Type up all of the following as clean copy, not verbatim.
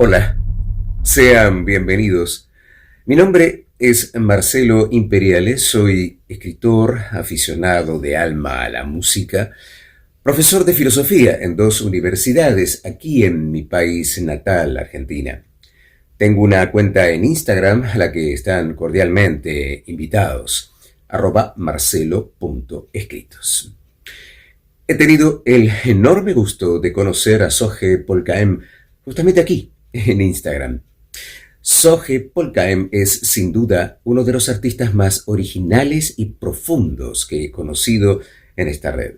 Hola, sean bienvenidos. Mi nombre es Marcelo Imperiales, soy escritor, aficionado de alma a la música, profesor de filosofía en dos universidades aquí en mi país natal, Argentina. Tengo una cuenta en Instagram a la que están cordialmente invitados, @marcelo.escritos. He tenido el enorme gusto de conocer a Soje Polkaem justamente aquí, en Instagram. Soje Polkaem es sin duda uno de los artistas más originales y profundos que he conocido en esta red.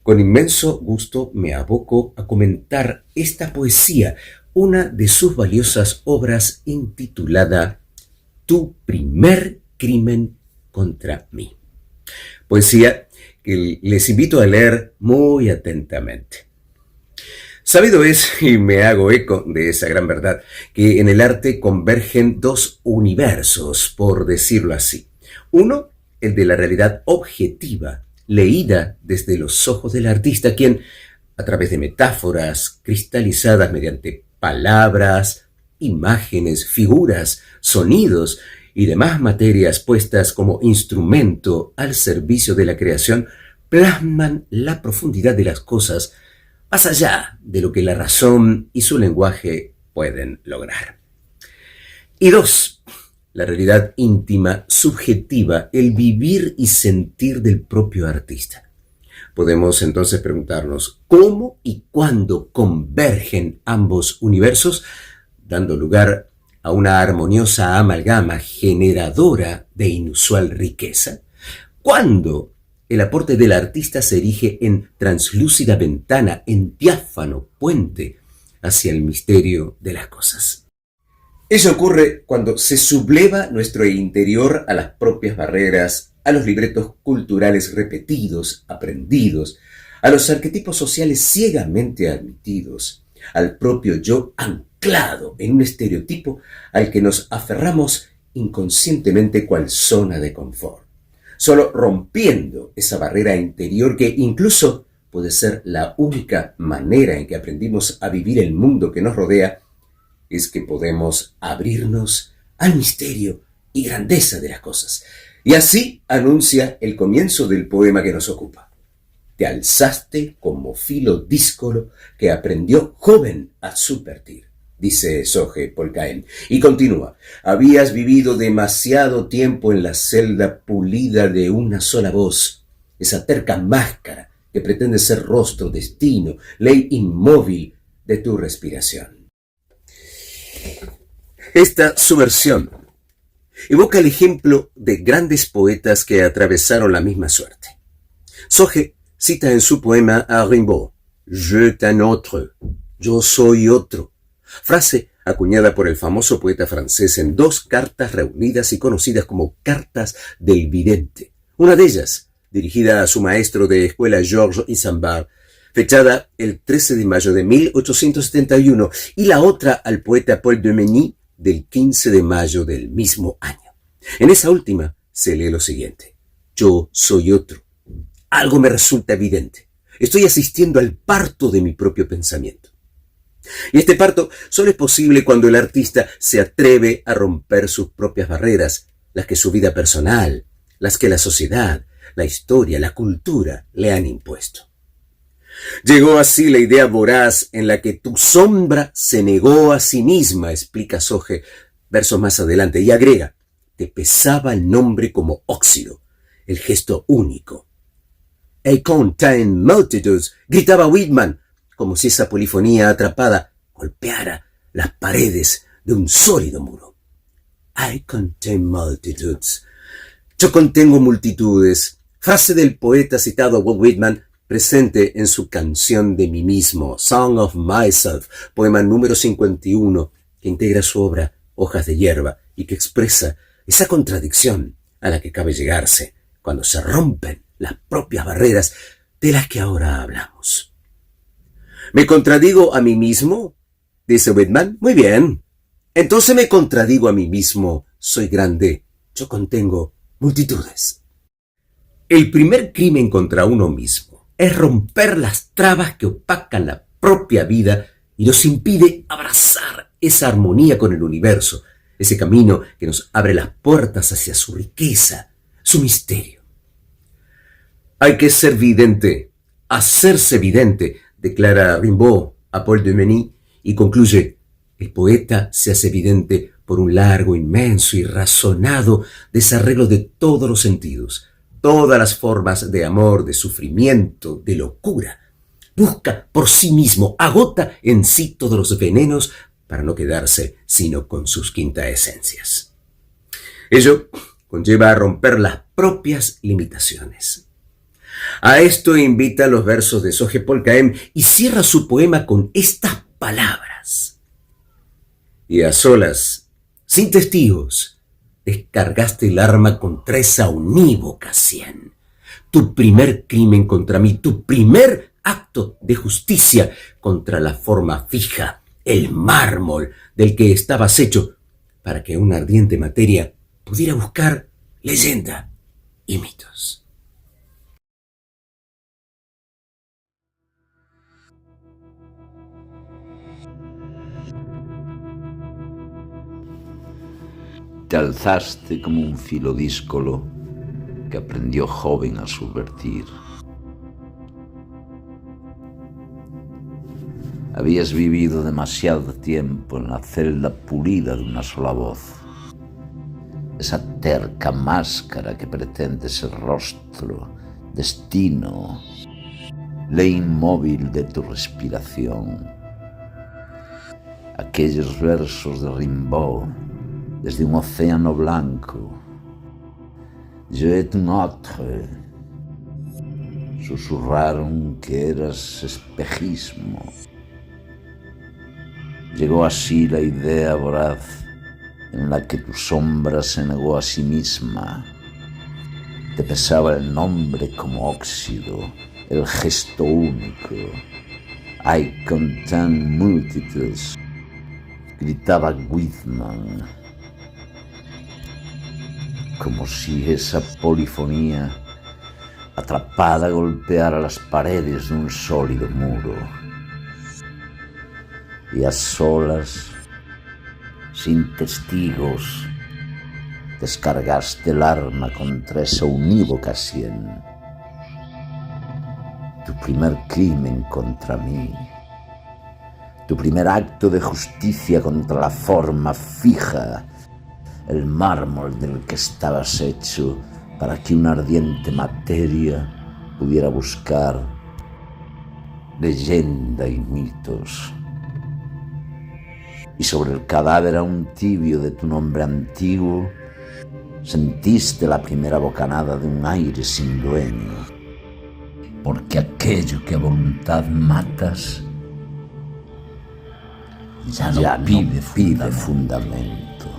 Con inmenso gusto me aboco a comentar esta poesía, una de sus valiosas obras intitulada Tu primer crimen contra mí. Poesía que les invito a leer muy atentamente. Sabido es, y me hago eco de esa gran verdad, que en el arte convergen dos universos, por decirlo así. Uno, el de la realidad objetiva, leída desde los ojos del artista, quien, a través de metáforas cristalizadas mediante palabras, imágenes, figuras, sonidos y demás materias puestas como instrumento al servicio de la creación, plasman la profundidad de las cosas más allá de lo que la razón y su lenguaje pueden lograr. Y dos, la realidad íntima, subjetiva, el vivir y sentir del propio artista. Podemos entonces preguntarnos cómo y cuándo convergen ambos universos, dando lugar a una armoniosa amalgama generadora de inusual riqueza. ¿Cuándo el aporte del artista se erige en translúcida ventana, en diáfano puente hacia el misterio de las cosas? Eso ocurre cuando se subleva nuestro interior a las propias barreras, a los libretos culturales repetidos, aprendidos, a los arquetipos sociales ciegamente admitidos, al propio yo anclado en un estereotipo al que nos aferramos inconscientemente cual zona de confort. Solo rompiendo esa barrera interior, que incluso puede ser la única manera en que aprendimos a vivir el mundo que nos rodea, es que podemos abrirnos al misterio y grandeza de las cosas. Y así anuncia el comienzo del poema que nos ocupa. Te alzaste como filo díscolo que aprendió joven a subvertir, dice Soje Polkaem, y continúa. Habías vivido demasiado tiempo en la celda pulida de una sola voz, esa terca máscara que pretende ser rostro, destino, ley inmóvil de tu respiración. Esta subversión evoca el ejemplo de grandes poetas que atravesaron la misma suerte. Soje cita en su poema a Rimbaud, Je t'ai un autre, yo soy otro, frase acuñada por el famoso poeta francés en dos cartas reunidas y conocidas como Cartas del Vidente. Una de ellas, dirigida a su maestro de escuela Georges Isambard, fechada el 13 de mayo de 1871, y la otra al poeta Paul de Meny del 15 de mayo del mismo año. En esa última se lee lo siguiente: Yo soy otro. Algo me resulta evidente. Estoy asistiendo al parto de mi propio pensamiento. Y este parto solo es posible cuando el artista se atreve a romper sus propias barreras, las que su vida personal, las que la sociedad, la historia, la cultura le han impuesto. Llegó así la idea voraz en la que tu sombra se negó a sí misma, explica Soje versos más adelante, y agrega, te pesaba el nombre como óxido, el gesto único. «Et contain multitudes», gritaba Whitman, como si esa polifonía atrapada golpeara las paredes de un sólido muro. I contain multitudes. Yo contengo multitudes. Frase del poeta citado Walt Whitman, presente en su canción de mí mismo, Song of Myself, poema número 51, que integra su obra Hojas de hierba y que expresa esa contradicción a la que cabe llegarse cuando se rompen las propias barreras de las que ahora hablamos. ¿Me contradigo a mí mismo?, dice Whitman. Muy bien. Entonces me contradigo a mí mismo. Soy grande. Yo contengo multitudes. El primer crimen contra uno mismo es romper las trabas que opacan la propia vida y nos impide abrazar esa armonía con el universo, ese camino que nos abre las puertas hacia su riqueza, su misterio. Hay que ser vidente, hacerse vidente, declara Rimbaud a Paul de Meny y concluye: el poeta se hace vidente por un largo, inmenso y razonado desarreglo de todos los sentidos, todas las formas de amor, de sufrimiento, de locura. Busca por sí mismo, agota en sí todos los venenos para no quedarse sino con sus quintaesencias. Ello conlleva a romper las propias limitaciones. A esto invitan los versos de Soje Polkaem y cierra su poema con estas palabras: y a solas, sin testigos, descargaste el arma contra esa unívoca sien. Tu primer crimen contra mí, tu primer acto de justicia contra la forma fija, el mármol del que estabas hecho, para que una ardiente materia pudiera buscar leyenda y mitos. Te alzaste como un filodíscolo que aprendió joven a subvertir. Habías vivido demasiado tiempo en la celda pulida de una sola voz. Esa terca máscara que pretende ser rostro, destino, ley inmóvil de tu respiración. Aquellos versos de Rimbaud desde un océano blanco. Je et un autre susurraron que eras espejismo. Llegó así la idea voraz en la que tu sombra se negó a sí misma. Te pesaba el nombre como óxido, el gesto único. I contain multitudes, gritaba Whitman, como si esa polifonía atrapada golpeara las paredes de un sólido muro. Y a solas, sin testigos, descargaste el arma contra esa unívoca sien. Tu primer crimen contra mí, tu primer acto de justicia contra la forma fija, el mármol del que estabas hecho para que una ardiente materia pudiera buscar leyenda y mitos. Y sobre el cadáver aún tibio de tu nombre antiguo, sentiste la primera bocanada de un aire sin dueño, porque aquello que a voluntad matas ya no pide fundamento.